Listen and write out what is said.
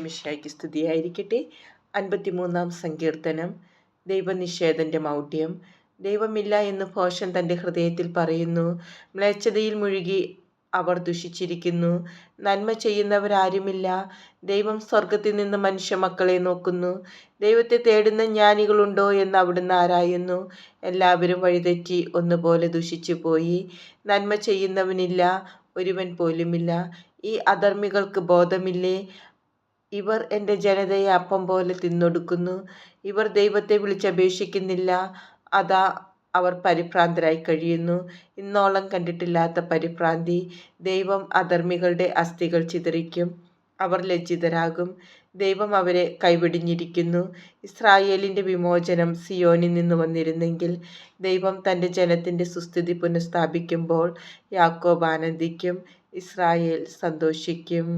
മിശിഹായ്ക്ക് സ്തുതിയായിരിക്കട്ടെ. 53-ാം സങ്കീർത്തനം. ദൈവനിഷേധന്റെ മൗഢ്യം. ദൈവമില്ല എന്ന് ഭോഷൻ തൻ്റെ ഹൃദയത്തിൽ പറയുന്നു. മ്ലേച്ഛതയിൽ മുഴുകി അവർ ദുഷിച്ചിരിക്കുന്നു. നന്മ ചെയ്യുന്നവരാരുമില്ല. ദൈവം സ്വർഗത്തിൽ നിന്ന് മനുഷ്യമക്കളെ നോക്കുന്നു. ദൈവത്തെ തേടുന്ന ജ്ഞാനികളുണ്ടോ എന്ന് അവിടുന്ന് ആരായുന്നു. എല്ലാവരും വഴിതെറ്റി ഒന്നുപോലെ ദുഷിച്ചു പോയി. നന്മ ചെയ്യുന്നവനില്ല, ഒരുവൻ പോലുമില്ല. ഈ അധർമ്മികൾക്ക് ബോധമില്ലേ? ഇവർ എൻ്റെ ജനതയെ അപ്പം പോലെ തിന്നൊടുക്കുന്നു. ഇവർ ദൈവത്തെ വിളിച്ചപേക്ഷിക്കുന്നില്ല. അതാ അവർ പരിഭ്രാന്തരായി കഴിയുന്നു. ഇന്നോളം കണ്ടിട്ടില്ലാത്ത പരിഭ്രാന്തി. ദൈവം അധർമ്മികളുടെ അസ്ഥികൾ ചിതറിക്കും. അവർ ലജ്ജിതരാകും. ദൈവം അവരെ കൈവെടിഞ്ഞിരിക്കുന്നു. ഇസ്രായേലിൻ്റെ വിമോചനം സിയോനിൽ നിന്ന് വന്നിരുന്നെങ്കിൽ. ദൈവം തൻ്റെ ജനത്തിൻ്റെ സുസ്ഥിതി പുനഃസ്ഥാപിക്കുമ്പോൾ യാക്കോബ് ആനന്ദിക്കും, ഇസ്രായേൽ സന്തോഷിക്കും.